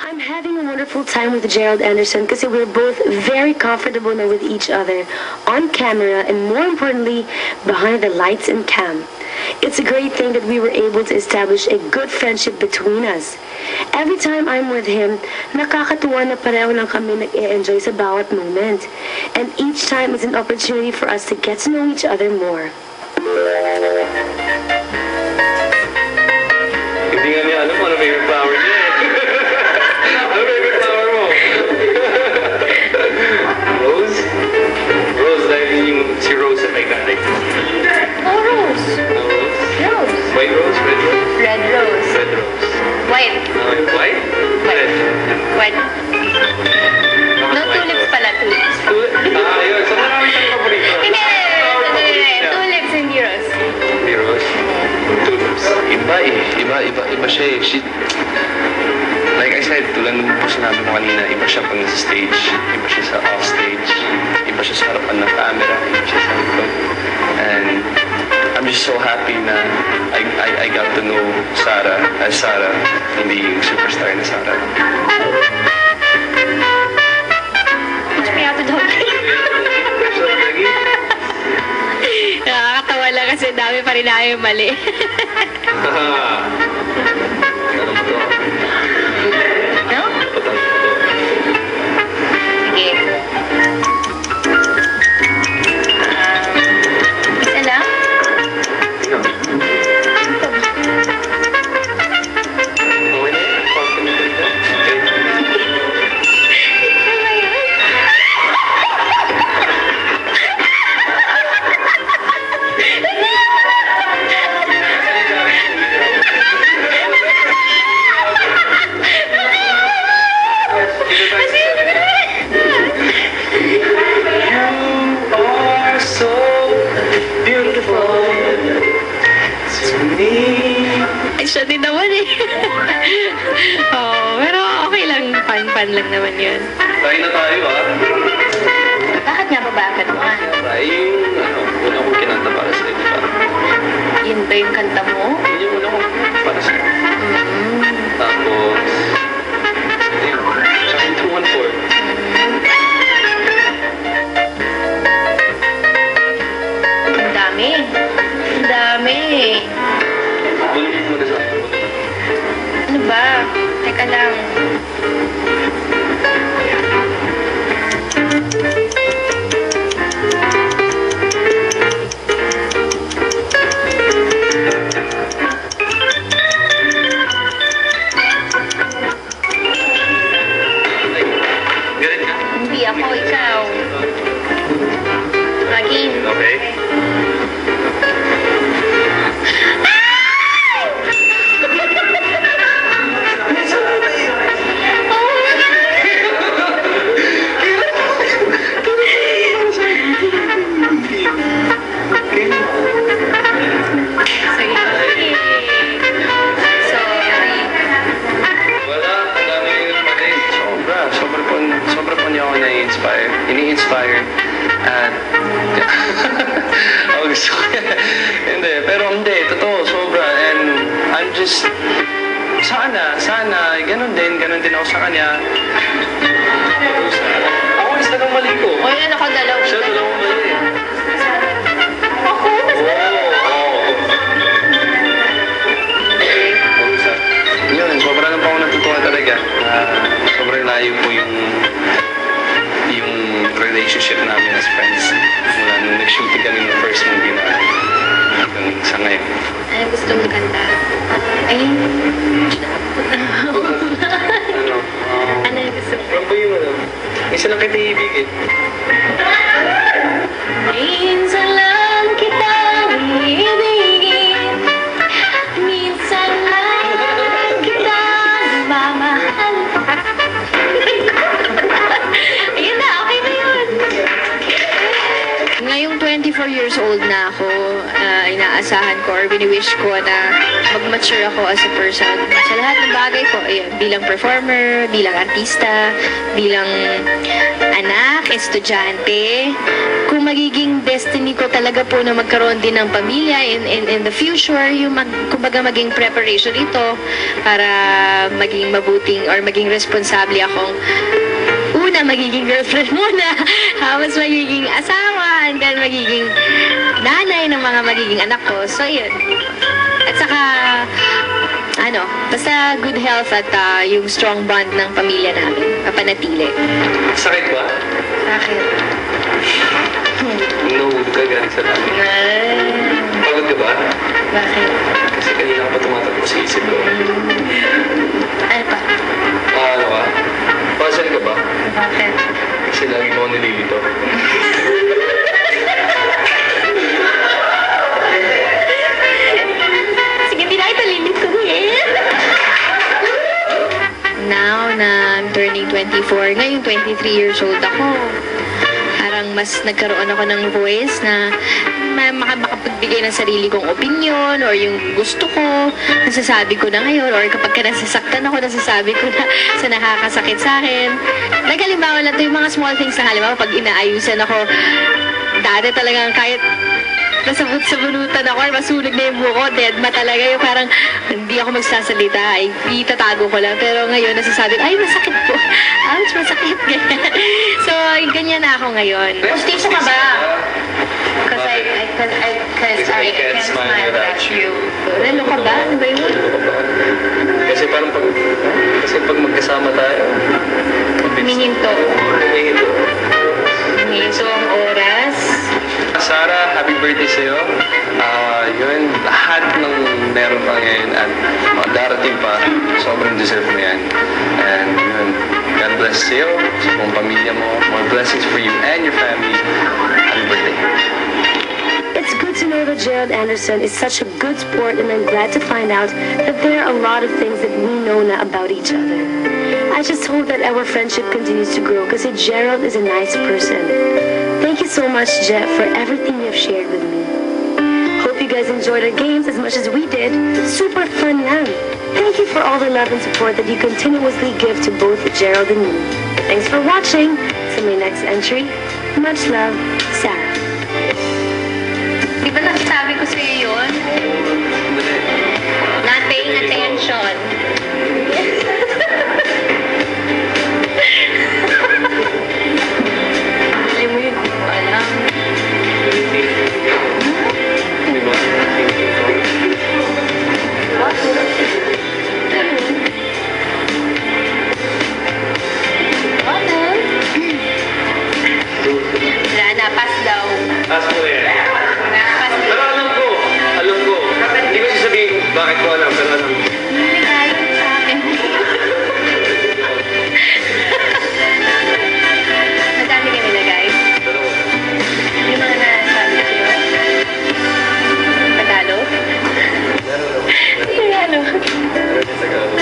I'm having a wonderful time with Gerald Anderson kasi we're both very comfortable now with each other on camera and more importantly, behind the lights and cam. It's a great thing that we were able to establish a good friendship between us. Every time I'm with him, nakakatuwa na pareho lang kami nag-e-enjoy sa bawat moment. And each time is an opportunity for us to get to know each other more. Hindi nga niya alam ano favorite flower niya eh. Ano favorite flower mo? Rose? Rose dahil yung si Rose at may galing. Oh, rose. Rose? Rose. White rose? Red rose? Red rose. Red rose. White. White? Red? White. No, tulips pala, tulips. Yun. So marami siyang paborito. Hindi, tulips, hindi rose. Hindi rose? Tulips. Iba siya eh. Like I said, tulad ng po sinabi mo kanina, iba siya pag nasa stage, iba siya sa off stage, iba siya sa harapan ng camera, iba siya sa likod. And I'm just so happy na I got to know Sarah as Sarah, hindi yung superstar na Sarah. Teach me how to doggy. Nakakatawa lang kasi dami pa rin namin mali. Ano mo to? No? Sige. Isa lang? Tingnan mo. Okay na yun? Confident ka? Okay. Ano ba yun? Ay, siya din naman eh. Oo, pero okay lang. Fun lang naman yun. Tayo na tayo ah. Bakit nga ba ba ganuan? Tayo yung una kong kinanta para sa iyo. Yun ba yung kanta mo? Yun yung una kong para sa iyo. Tapos, ayun. Tsaka yung 214. Ang dami. Ang dami. Bulong mo na sa akin. Ano ba? Teka lang. Galit ka? Hindi ako, ikaw. Ragin. Okay. Sobra po niya ako na-inspire. Ini-inspire. At, gusto ko. Hindi, pero hindi, totoo, sobra. And I'm just, sana, ganun din ako sa kanya. Ako is na mali ko. O yun, ako dalawa. Siya dalawang mali. Ako? Yun, sobra na po ako natutuwa talaga. Sobrang layo po yung relationship namin as friends. Mula nung nag-shooting kami ng first movie na hanggang sa ngayon. Ano gusto mong kanta? Ay. Ano? Ano yung gusto mo? Ano ba yung ano? Isa lang kita ibigin. Minsan lang kita iibigin. Minsan lang kita mamahal. Ayun na, okay na yun. Ngayong 24 years old na ako, inaasahan ko or bini-wish ko na mag-mature ako as a person. Sa lahat ng bagay ko, ayun, bilang performer, bilang artista, bilang anak, estudyante. Kung magiging destiny ko talaga po na magkaroon din ng pamilya in the future, yung kumbaga maging preparation ito para maging mabuting or maging responsable akong una, magiging girlfriend muna, tapos magiging asawa, and then magiging nanay ng mga magiging anak ko. So, yun. At saka, basta good health at yung strong bond ng pamilya namin, mapanatili. Sakit ba? Bakit? Nahulog ka galing sa dami. Pagod ka ba? Bakit? Kasi kanina ka pa tumatakbo sa isip ko. Ano pa? Ano ka? Puzzle ka ba? Bakit? Kasi lagi mo ako nililito. Sige, hindi na kita lilituin. Now na I'm turning 24, ngayon 23 years old ako. Parang mas nagkaroon ako ng voice na makapagbigay ng sarili kong opinion or yung gusto ko, nasasabi ko na ngayon, or kapag ka nasasaktan ako, nasasabi ko na sa nakakasakit sa akin. Naghalimbawa lang ito yung mga small things na halimbawa pag inaayusan ako, dati talagang kahit nasabot sa bunutan ako or masunog na yung buko, deadma talaga yung parang hindi ako magsasalita, ay itatago ko lang. Pero ngayon nasasabi, ay masakit po. Ouch, masakit. So, ganyan na ako ngayon. Gusto ka ba? Because I can't smile without you. Lalo ka ba? Ano ba yun? Kasi parang pag magkasama tayo, Humihinto. Humihinto ang oras. Sarah, happy birthday sa'yo. Yun, lahat ng meron pa ngayon at mga darating pa, sobrang deserve mo yan. And yun, God bless sa'yo, sa buong pamilya mo, more blessings for you and your family. Happy birthday. It's good to know that Gerald Anderson is such a good sport, and I'm glad to find out that there are a lot of things that we know now about each other. I just hope that our friendship continues to grow because Gerald is a nice person. Thank you so much, Jeff, for everything you have shared with me. Hope you guys enjoyed our games as much as we did. Super fun now. Thank you for all the love and support that you continuously give to both Gerald and me. Thanks for watching. See my next entry. Much love, Sarah. Di ba nasasabi ko sa'yo yun? Not paying attention. Alam mo yun, alam. Di ba? Wala na, pass daw. Ask mo yan. Pass daw. Pero alam ko. Hindi ko sasabihin bakit ko alam, pero alam ko. Hindi tayo sa akin. Madami ka nilagay. Yung mga nasabi sa'yo. Tagalog? Tagalog. Pero